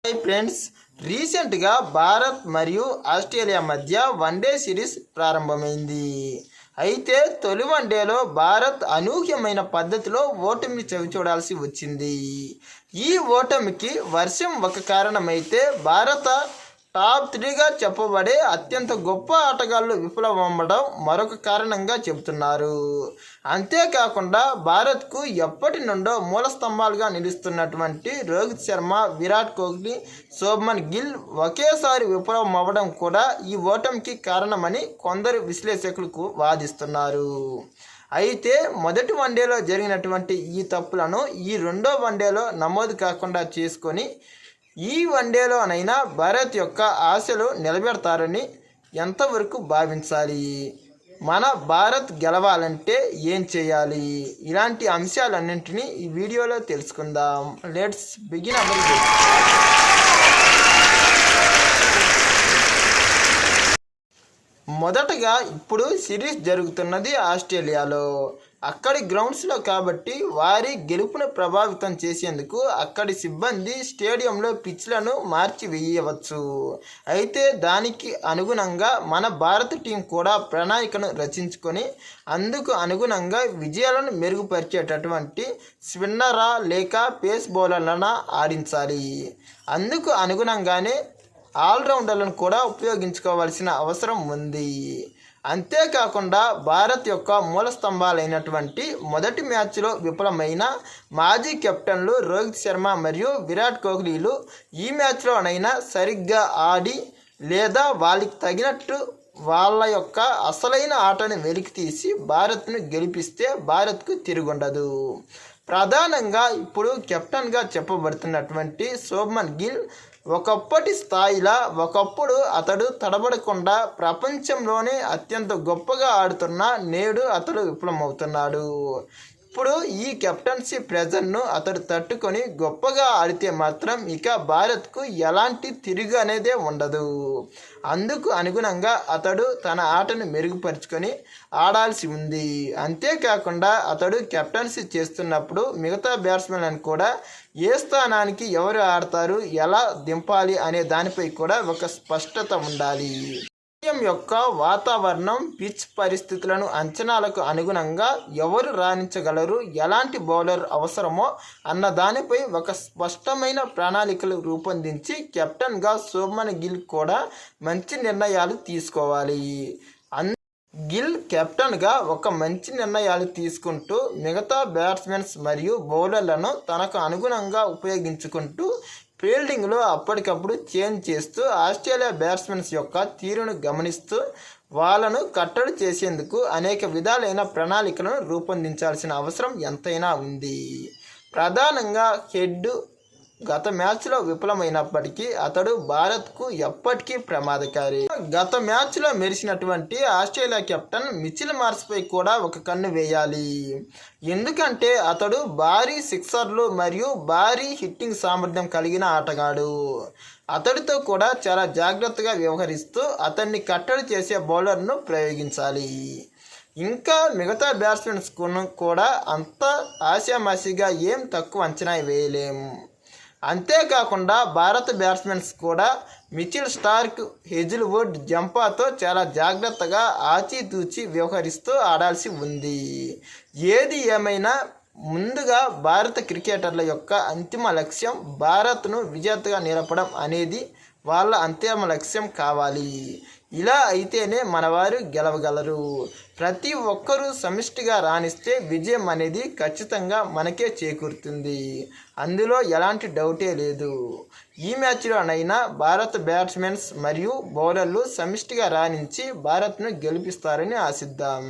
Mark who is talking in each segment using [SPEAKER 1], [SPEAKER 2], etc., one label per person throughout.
[SPEAKER 1] Hi friends, రీసెంట్గా భారత్ మరియు Australia మధ్య వన్డే సిరీస్ ప్రారంభమైంది. అయితే తొలి వన్డేలో భారత్ అనూహ్యమైన పద్ధతిలో ఓటమి చవిచూడాల్సి వచ్చింది. ఈ ఓటమికి వర్షం ఒక కారణమైతే భారత టాప్ 3గా చెప్పబడే అత్యంత గొప్ప ఆటగాళ్లు విఫలమవ్వడం మరొక కారణంగా చెబుతున్నారు. అంతేకాకుండా భారత్కు ఎప్పటి నుండో మూల స్తంభాలుగా నిలుస్తున్నటువంటి రోహిత్ శర్మ, విరాట్ కోహ్లీ, శుభ్మన్ గిల్ ఒకేసారి విఫలమవ్వడం కూడా ఈ ఓటమికి కారణమని కొందరు విశ్లేషకులకు వాదిస్తున్నారు. అయితే మొదటి వన్డేలో జరిగినటువంటి ఈ తప్పులను ఈ రెండో వన్డేలో నమోదు కాకుండా చేసుకొని ఈ వన్డేలోనైనా భారత్ యొక్క ఆశలు నిలబెడతారని ఎంతవరకు భావించాలి? మన భారత్ గెలవాలంటే ఏం చేయాలి? ఇలాంటి అంశాలన్నింటినీ ఈ వీడియోలో తెలుసుకుందాం. Let's begin our video. మొదటగా ఇప్పుడు సిరీస్ జరుగుతున్నది ఆస్ట్రేలియాలో. అక్కడి గ్రౌండ్స్లో కాబట్టి వారి గెలుపును ప్రభావితం చేసేందుకు అక్కడి సిబ్బంది స్టేడియంలో పిచ్లను మార్చి వేయవచ్చు. అయితే దానికి అనుగుణంగా మన భారత టీం కూడా ప్రణాళికను రచించుకొని అందుకు అనుగుణంగా విజయాలను మెరుగుపరిచేటటువంటి స్పిన్నరా లేక పేస్ బౌలర్లను ఆడించాలి. అందుకు అనుగుణంగానే ఆల్రౌండర్లను కూడా ఉపయోగించుకోవాల్సిన అవసరం ఉంది. అంతేకాకుండా భారత్ యొక్క మూల స్తంభాలైనటువంటి మొదటి మ్యాచ్లో విఫలమైన మాజీ కెప్టెన్లు రోహిత్ శర్మ మరియు విరాట్ కోహ్లీలు ఈ మ్యాచ్లోనైనా సరిగ్గా ఆడి లేదా వాళ్ళకి తగినట్టు వాళ్ళ యొక్క అసలైన ఆటను వెలికితీసి భారత్ను గెలిపిస్తే భారత్కు తిరుగుండదు. ప్రధానంగా ఇప్పుడు కెప్టెన్గా చెప్పబడుతున్నటువంటి శుభ్మన్ గిల్ ఒకప్పటి స్థాయిలో ఒకప్పుడు అతడు తడబడకుండా ప్రపంచంలోనే అత్యంత గొప్పగా ఆడుతున్న నేడు అతడు విఫలమవుతున్నాడు. ఇప్పుడు ఈ కెప్టెన్సీ ప్రెజర్ను అతడు తట్టుకొని గొప్పగా ఆడితే మాత్రం ఇక భారత్కు ఎలాంటి తిరుగు అనేదే ఉండదు. అందుకు అనుగుణంగా అతడు తన ఆటను మెరుగుపరుచుకొని ఆడాల్సి ఉంది. అంతేకాకుండా అతడు కెప్టెన్సీ చేస్తున్నప్పుడు మిగతా బ్యాట్స్మెన్లను కూడా ఏ స్థానానికి ఎవరు ఆడతారు, ఎలా దింపాలి అనే దానిపై కూడా ఒక స్పష్టత ఉండాలి. స్టేడియం యొక్క వాతావరణం, పిచ్ పరిస్థితులను అంచనాలకు అనుగుణంగా ఎవరు రాణించగలరు, ఎలాంటి బౌలర్ అవసరమో అన్న దానిపై ఒక స్పష్టమైన ప్రణాళికలు రూపొందించి కెప్టెన్గా శుభ్మన్ గిల్ కూడా మంచి నిర్ణయాలు తీసుకోవాలి. గిల్ కెప్టెన్గా ఒక మంచి నిర్ణయాలు తీసుకుంటూ మిగతా బ్యాట్స్మెన్స్ మరియు బౌలర్లను తనకు అనుగుణంగా ఉపయోగించుకుంటూ ఫీల్డింగ్లో అప్పటికప్పుడు చేంజ్ చేస్తూ ఆస్ట్రేలియా బ్యాట్స్మెన్స్ యొక్క తీరును గమనిస్తూ వాళ్ళను కట్టడి చేసేందుకు అనేక విధాలైన ప్రణాళికలను రూపొందించాల్సిన అవసరం ఎంతైనా ఉంది. ప్రధానంగా హెడ్ గత మ్యాచ్లో విఫలమైనప్పటికీ అతడు భారత్కు ఎప్పటికీ ప్రమాదకారి. గత మ్యాచ్లో మెరిసినటువంటి ఆస్ట్రేలియా కెప్టెన్ మిచెల్ మార్ష్పై కూడా ఒక కన్ను వేయాలి. ఎందుకంటే అతడు భారీ సిక్సర్లు మరియు భారీ హిట్టింగ్ సామర్థ్యం కలిగిన ఆటగాడు. అతడితో కూడా చాలా జాగ్రత్తగా వ్యవహరిస్తూ అతన్ని కట్టడి చేసే బౌలర్ను ప్రయోగించాలి. ఇంకా మిగతా బ్యాట్స్మెన్స్ కూడా అంత ఆశామాషిగా ఏం తక్కువ అంచనా వేయలేము. అంతేకాకుండా భారత బ్యాట్స్మెన్స్ కూడా మిచెల్ స్టార్క్, హేజిల్వుడ్, జంపాతో చాలా జాగ్రత్తగా ఆచితూచి వ్యవహరిస్తూ ఆడాల్సి ఉంది. ఏది ఏమైనా ముందుగా భారత క్రికెటర్ల యొక్క అంతిమ లక్ష్యం భారత్ను విజేతగా నిలపడం అనేది వాళ్ళ అంతిమ లక్ష్యం కావాలి. ఇలా అయితేనే మనవారు గెలవగలరు. ప్రతి ఒక్కరూ సమిష్టిగా రాణిస్తే విజయం అనేది ఖచ్చితంగా మనకే చేకూరుతుంది. అందులో ఎలాంటి డౌటే లేదు. ఈ మ్యాచ్లోనైనా భారత బ్యాట్స్మెన్స్ మరియు బౌలర్లు సమిష్టిగా రాణించి భారత్ను గెలిపిస్తారని ఆశిద్దాం.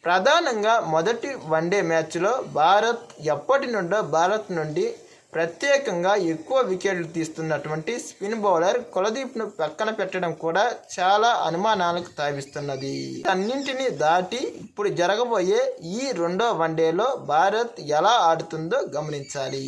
[SPEAKER 1] ప్రధానంగా మొదటి వన్డే మ్యాచ్లో భారత్ ఎప్పటి నుండో భారత్ నుండి ప్రత్యేకంగా ఎక్కువ వికెట్లు తీస్తున్నటువంటి స్పిన్ బౌలర్ కులదీప్ను పక్కన పెట్టడం కూడా చాలా అనుమానాలకు తావిస్తున్నది. అన్నింటినీ దాటి ఇప్పుడు జరగబోయే ఈ రెండో వన్డేలో భారత్ ఎలా ఆడుతుందో గమనించాలి.